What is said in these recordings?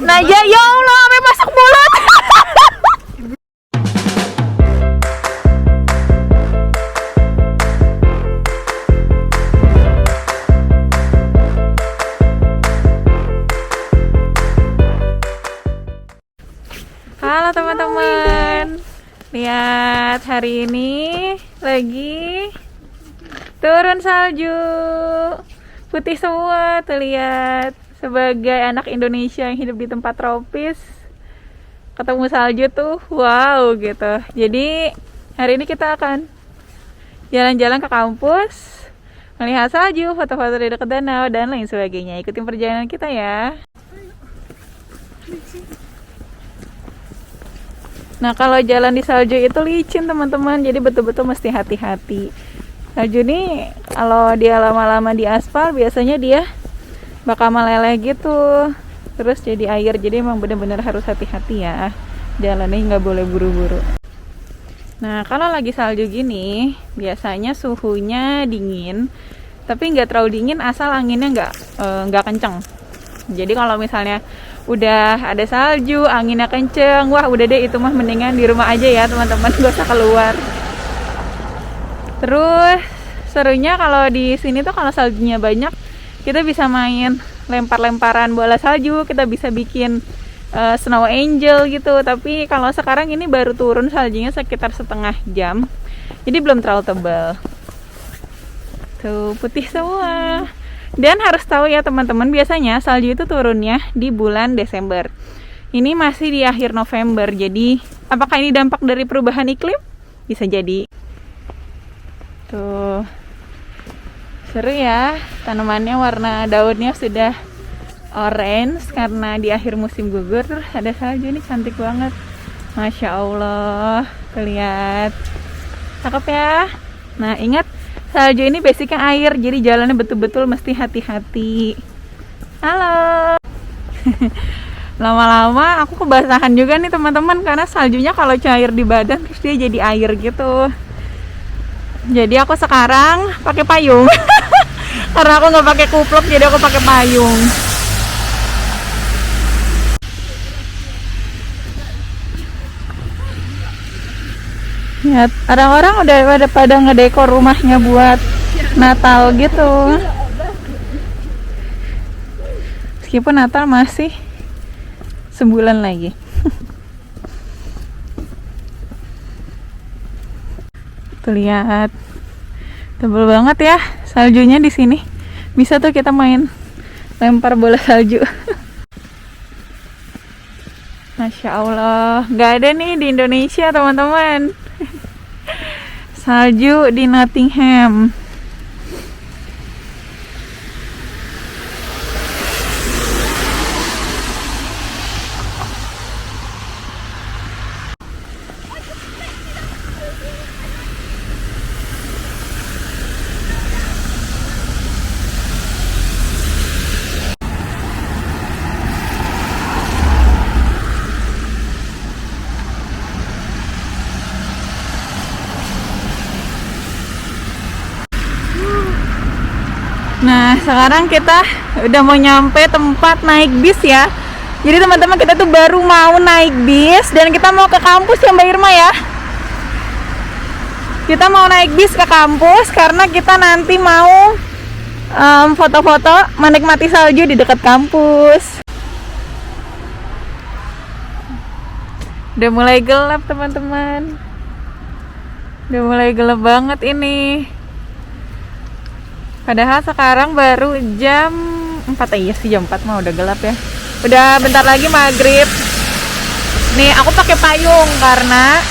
Nah ya Allah, sampai masuk mulut. Halo teman-teman, lihat hari ini lagi turun salju, putih semua tuh, lihat. Sebagai anak Indonesia yang hidup di tempat tropis, ketemu salju tuh wow gitu. Jadi hari ini kita akan jalan-jalan ke kampus, melihat salju, foto-foto di dekat danau dan lain sebagainya. Ikutin perjalanan kita ya. Nah, kalau jalan di salju itu licin teman-teman, jadi betul-betul mesti hati-hati. Salju nih kalau dia lama-lama di aspal biasanya dia bakal meleleh gitu, terus jadi air. Jadi emang bener-bener harus hati-hati ya, jalannya nggak boleh buru-buru. Nah, kalau lagi salju gini biasanya suhunya dingin, tapi nggak terlalu dingin asal anginnya nggak kenceng. Jadi kalau misalnya udah ada salju, anginnya kenceng, wah udah deh, itu mah mendingan di rumah aja ya teman-teman, gak usah keluar. Terus serunya kalau di sini tuh kalau saljunya banyak, kita bisa main lempar-lemparan bola salju, kita bisa bikin snow angel gitu. Tapi kalau sekarang ini baru turun saljunya sekitar setengah jam, jadi belum terlalu tebal. Tuh putih semua. Dan harus tahu ya teman-teman, biasanya salju itu turunnya di bulan Desember. Ini masih di akhir November, jadi apakah ini dampak dari perubahan iklim? Bisa jadi. Tuh seru ya, tanamannya warna daunnya sudah orange karena di akhir musim gugur. Ada salju, ini cantik banget, Masya Allah. Lihat, cakep ya. Nah ingat, salju ini basicnya air, jadi jalannya betul-betul mesti hati-hati. Halo. Lama-lama aku kebasahan juga nih teman-teman, karena saljunya kalau cair di badan terus dia jadi air gitu. Jadi aku sekarang pakai payung. Karena aku nggak pakai kupluk, jadi aku pakai payung. Ya, orang-orang udah pada ngedekor rumahnya buat Natal gitu. Meskipun Natal masih sebulan lagi. Tuh lihat, tebel banget ya saljunya di sini. Bisa tuh kita main lempar bola salju. Masya Allah, nggak ada nih di Indonesia teman-teman. Salju di Nottingham. Nah, sekarang kita udah mau nyampe tempat naik bis ya. Jadi teman-teman, kita tuh baru mau naik bis dan kita mau ke kampus ya Mbak Irma ya. Kita mau naik bis ke kampus karena kita nanti mau foto-foto menikmati salju di dekat kampus. Udah mulai gelap teman-teman. Udah mulai gelap banget ini. Padahal sekarang baru jam 4, iya sih jam 4 mah udah gelap ya. Udah bentar lagi maghrib. Nih aku pakai payung karena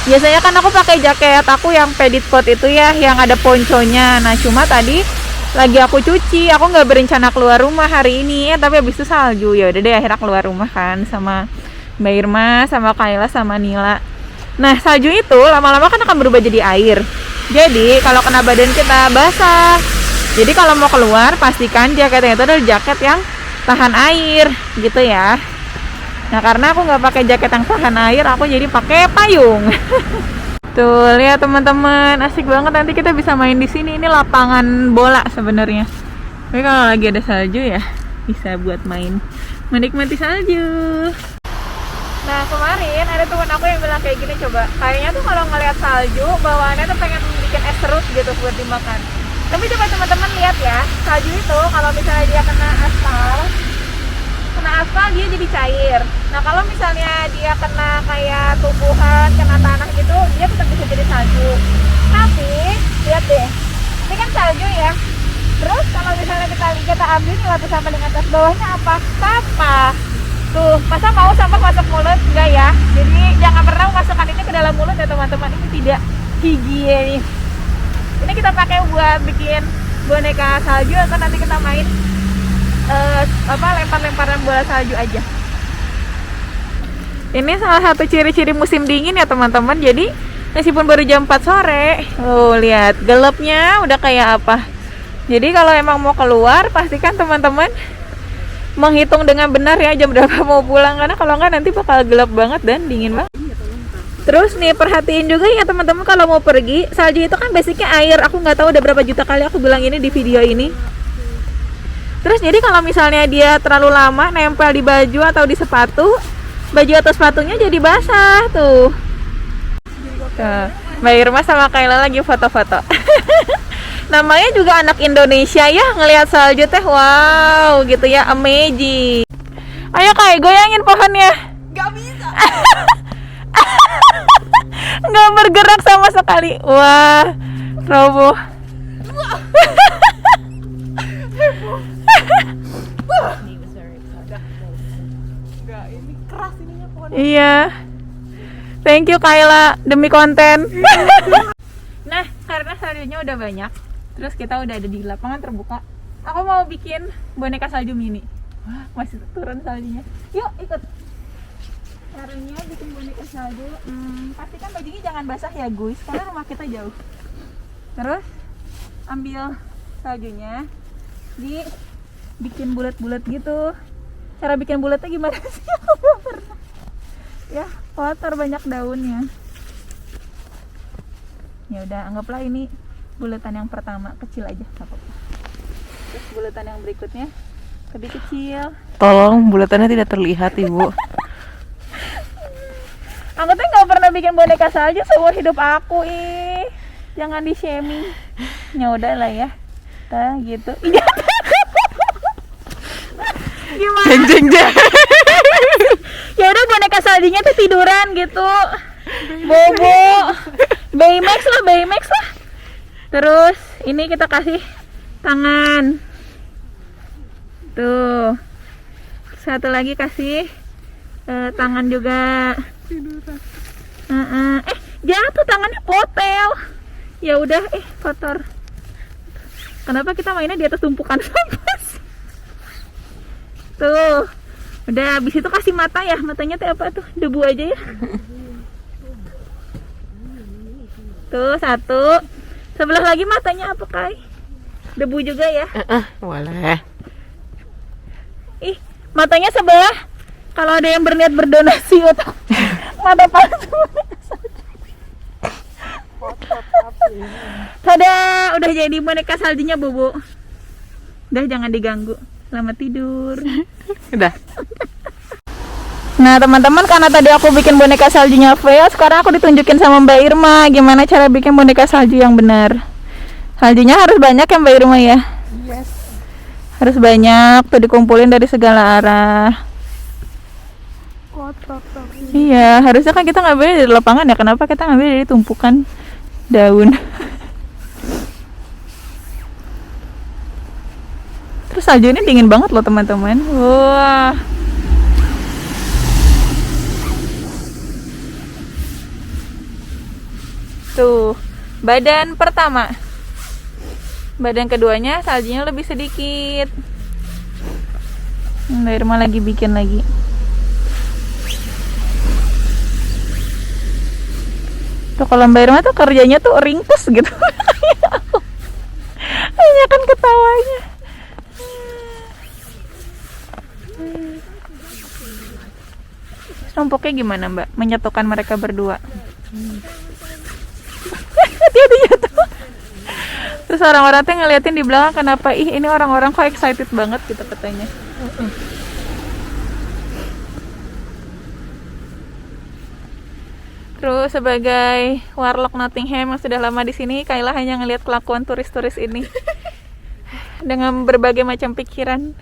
biasanya kan aku pakai jaket aku yang pedit coat itu ya, yang ada ponconya. Nah cuma tadi lagi aku cuci, aku nggak berencana keluar rumah hari ini ya, tapi habis itu salju. Ya udah deh, akhirnya keluar rumah kan sama Mbak Irma, sama Kayla, sama Nila. Nah salju itu lama-lama kan akan berubah jadi air. Jadi kalau kena badan kita basah. Jadi kalau mau keluar pastikan jaketnya itu adalah jaket yang tahan air gitu ya. Nah karena aku nggak pakai jaket yang tahan air, aku jadi pakai payung. Tuh lihat teman-teman, asik banget. Nanti kita bisa main di sini. Ini lapangan bola sebenarnya. Tapi kalau lagi ada salju ya bisa buat main menikmati salju. Nah kemarin ada teman aku yang bilang kayak gini, coba kayaknya tuh kalau ngeliat salju bawaannya tuh pengen bikin es serut gitu buat dimakan. Tapi coba teman-teman lihat ya, salju itu kalau misalnya dia kena aspal dia jadi cair. Nah kalau misalnya dia kena kayak tumbuhan, kena tanah gitu, dia tetap bisa jadi salju. Tapi lihat deh, ini kan salju ya. Terus kalau misalnya kita ambil nih lapisan paling atas, bawahnya apa? Sampah. Tuh, masa mau sampah masuk mulut? Enggak ya. Jadi jangan pernah masukkan ini ke dalam mulut ya teman-teman. Ini tidak higienis. Ini kita pakai buat bikin boneka salju atau nanti kita main lempar-lemparan bola salju aja. Ini salah satu ciri-ciri musim dingin ya teman-teman. Jadi meskipun baru jam 4 sore, lihat gelapnya udah kayak apa. Jadi kalau emang mau keluar, pastikan teman-teman menghitung dengan benar ya jam berapa mau pulang, karena kalau nggak nanti bakal gelap banget dan dingin banget. Terus nih perhatiin juga ya teman-teman, kalau mau pergi, salju itu kan basicnya air. Aku nggak tahu udah berapa juta kali aku bilang ini di video ini. Terus jadi kalau misalnya dia terlalu lama nempel di baju atau di sepatu, baju atau sepatunya jadi basah tuh. Tuh, Mbak Irma sama Kayla lagi foto-foto. Namanya juga anak Indonesia ya, ngelihat salju teh wow gitu ya, amazing. Ayo Kay, goyangin pohonnya. Gak bisa. Nggak bergerak sama sekali. Wah, roboh. Gak, ini keras ininya pohon. Iya. Thank you Kayla demi konten. Nah, karena saljunya udah banyak, terus kita udah ada di lapangan terbuka. Aku mau bikin boneka salju mini. Wah, masih turun saljunya. Yuk ikut. Caranya bikin boneka salju, pastikan bajunya jangan basah ya guys, karena rumah kita jauh. Terus ambil saljunya, dibikin bulat-bulat gitu. Cara bikin bulatnya gimana sih? Aku belum pernah. Ya, kotor banyak daunnya. Ya udah, anggaplah ini bulatan yang pertama, kecil aja, nggak apa-apa. Terus bulatan yang berikutnya lebih kecil. Tolong bulatannya tidak terlihat ibu. Aku tuh nggak pernah bikin boneka salju seumur hidup aku, jangan di shaming. Ya udah lah ya, gitu. Gimana? Jeng jeng jeng. Ya udah boneka saljunya tuh tiduran gitu. Bobo. Baymax lah. Terus ini kita kasih tangan. Tuh. Satu lagi kasih tangan juga. Jatuh tangannya potel. Ya udah, kotor. Kenapa kita mainnya di atas tumpukan sampah? Tuh. Udah, habis itu kasih mata ya. Matanya tuh apa tuh? Debu aja ya. Tuh, satu. Sebelah lagi matanya apa, Kai? Debu juga ya? Boleh. Matanya sebelah. Kalau ada yang berniat berdonasi untuk mata palsu. Tada, udah jadi boneka saljunya, Bobo. Udah, jangan diganggu. Selamat tidur. Udah. Nah teman-teman, karena tadi aku bikin boneka saljunya fail, sekarang aku ditunjukin sama Mbak Irma gimana cara bikin boneka salju yang benar. Saljunya harus banyak ya Mbak Irma ya? Yes. Harus banyak, tuh dikumpulin dari segala arah. Kotor. Iya, harusnya kan kita ngambil dari lapangan ya, kenapa kita ngambil dari tumpukan daun? Terus salju ini dingin banget loh teman-teman. Wah. Tuh, badan pertama. Badan keduanya saljunya lebih sedikit. Mbak Irma lagi bikin lagi. Tuh kalau Mbak Irma tuh kerjanya tuh ringkes gitu. Hanya kan ketawanya. Rompoknya gimana Mbak? Menyatukan mereka berdua. Hati-hati jatuh. Terus orang-orang tuh ngeliatin di belakang, kenapa ini orang-orang kok excited banget gitu katanya. Terus sebagai warlock Nottingham yang sudah lama di sini, Kayla hanya ngelihat kelakuan turis-turis ini dengan berbagai macam pikiran.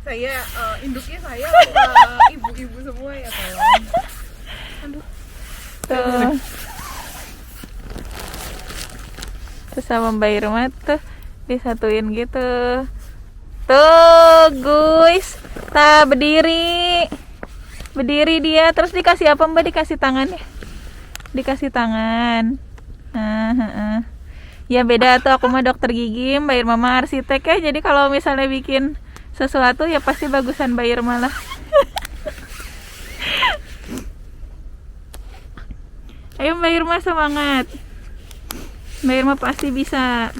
Saya induknya saya apa ibu-ibu semua ya tolong. Aduh. Tuh. Terus sama Mbak Irma tuh disatuin gitu. Tuh guys, berdiri dia, terus dikasih apa Mbak? Dikasih tangan ya? Dikasih tangan. Ya beda tuh, aku mah dokter gigi, Mbak Irma mah arsitek ya. Jadi kalau misalnya bikin sesuatu ya pasti bagusan Mbak Irma lah. Ayo Mbak Irma semangat. Mbak Irma pasti bisa.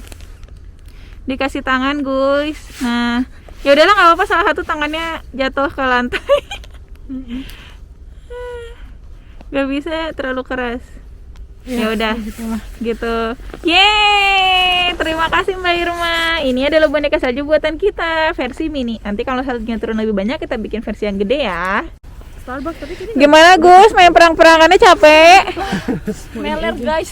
Dikasih tangan guys. Nah, ya udahlah nggak apa-apa, salah satu tangannya jatuh ke lantai. Gak bisa terlalu keras. Ya udah gitu. Yeay, terima kasih Mbak Irma. Ini adalah boneka salju buatan kita versi mini. Nanti kalau saljunya turun lebih banyak kita bikin versi yang gede ya. Starbucks tapi ini Gimana Gus, main perang-perangannya capek? meler guys.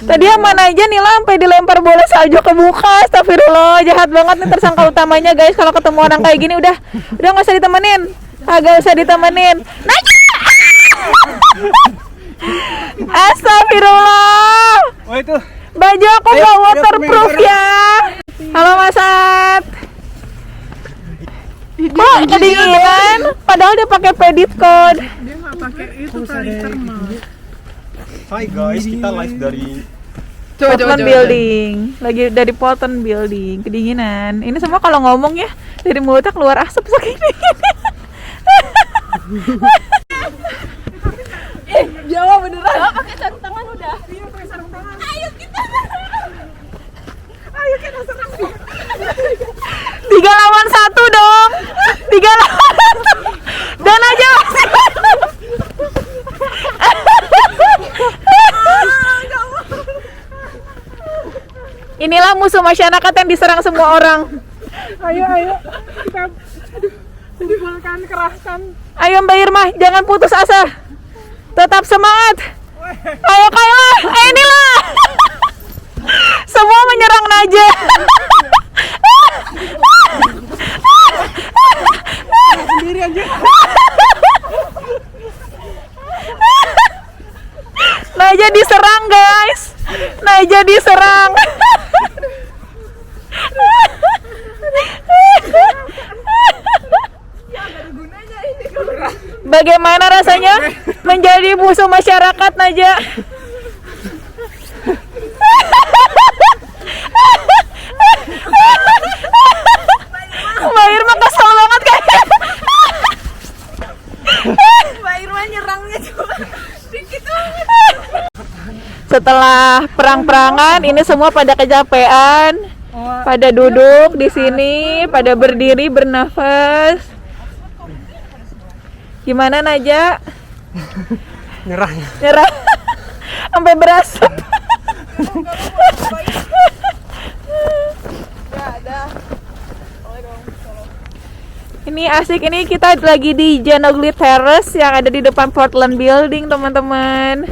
Tadi yang mana aja Nila sampai dilempar bola salju ke muka. Astagfirullah, jahat banget nih tersangka utamanya guys. Kalau ketemu orang kayak gini udah nggak usah ditemenin. Agak usah ditemenin. Astagfirullah. Oh itu. Baju aku Ayo, nggak ayo, waterproof ayo. ya. Halo Mas Sat. Kok kedinginan? Padahal dia pakai pedit code. Dia nggak pakai itu kali thermal. Hai guys, kita live dari Polton Building. Lagi dari Polton Building. Kedinginan. Ini semua kalau ngomong ya dari mulutnya keluar asap segini. Jawa beneran. Pakai sarung tangan udah. Iya, pakai sarung tangan. Ayo kita serang dia. 3 lawan 1 dong. 3 lawan 1. Dan aja masih. Inilah musuh masyarakat yang diserang semua orang. Ayo kita dibolkan kerahkan. Ayo Mbak Irma, jangan putus asa. Tetap semangat. Ayo Kayla, inilah. Semua menyerang Naja. Sendiri aja. Naja diserang guys. Naja diserang. Bagaimana rasanya menjadi musuh masyarakat Naja? Mbak Irma kesel banget kayaknya. Mbak Irma nyerangnya cuma dikit banget. Setelah perang-perangan ini semua pada kecapean, pada duduk di sini, pada berdiri bernafas. Gimana Naja? nyerah. Nyerah. Sampai berasap. Ini asik, ini kita lagi di Janogly Terrace yang ada di depan Portland Building teman-teman.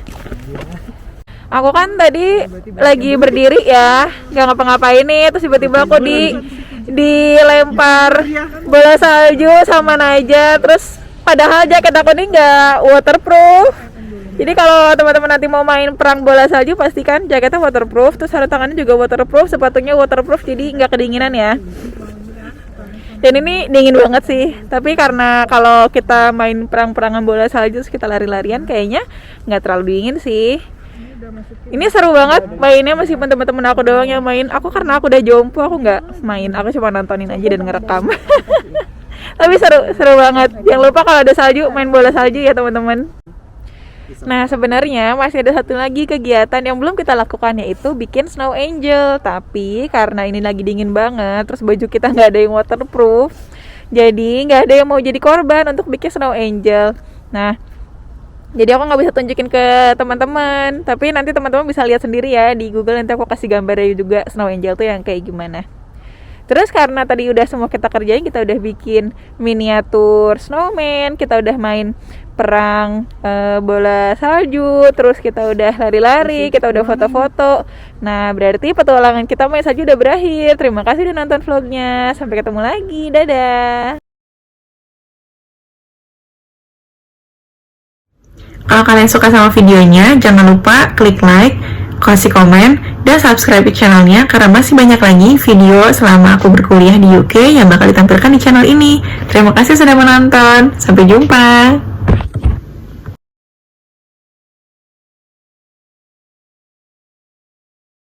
Aku kan tadi lagi berdiri ya, nggak ngapa-ngapain nih, terus tiba-tiba aku dilempar bola salju sama Naja, terus padahal jaket aku ini nggak waterproof. Jadi kalau teman-teman nanti mau main perang bola salju pastikan jaketnya waterproof, terus sarung tangannya juga waterproof, sepatunya waterproof, jadi nggak kedinginan ya. Dan ini dingin banget sih, tapi karena kalau kita main perang-perangan bola salju terus kita lari-larian kayaknya nggak terlalu dingin sih. Ini seru banget mainnya, meskipun teman-teman aku doang yang main. Aku karena aku udah jompo, aku nggak main, aku cuma nontonin aja dan ngerekam. Tapi seru banget. Jangan lupa kalau ada salju main bola salju ya teman-teman. Nah sebenarnya masih ada satu lagi kegiatan yang belum kita lakukan, yaitu bikin snow angel. Tapi karena ini lagi dingin banget, terus baju kita nggak ada yang waterproof, jadi nggak ada yang mau jadi korban untuk bikin snow angel. Nah jadi aku nggak bisa tunjukin ke teman-teman, tapi nanti teman-teman bisa lihat sendiri ya di Google. Nanti aku kasih gambarnya juga snow angel tuh yang kayak gimana. Terus karena tadi udah semua kita kerjain, kita udah bikin miniatur snowman, kita udah main perang bola salju, terus kita udah lari-lari, kita udah foto-foto. Nah, berarti petualangan kita main salju udah berakhir. Terima kasih udah nonton vlognya. Sampai ketemu lagi. Dadah. Kalau kalian suka sama videonya, jangan lupa klik like, kasih komen, dan subscribe channelnya karena masih banyak lagi video selama aku berkuliah di UK yang bakal ditampilkan di channel ini. Terima kasih sudah menonton. Sampai jumpa.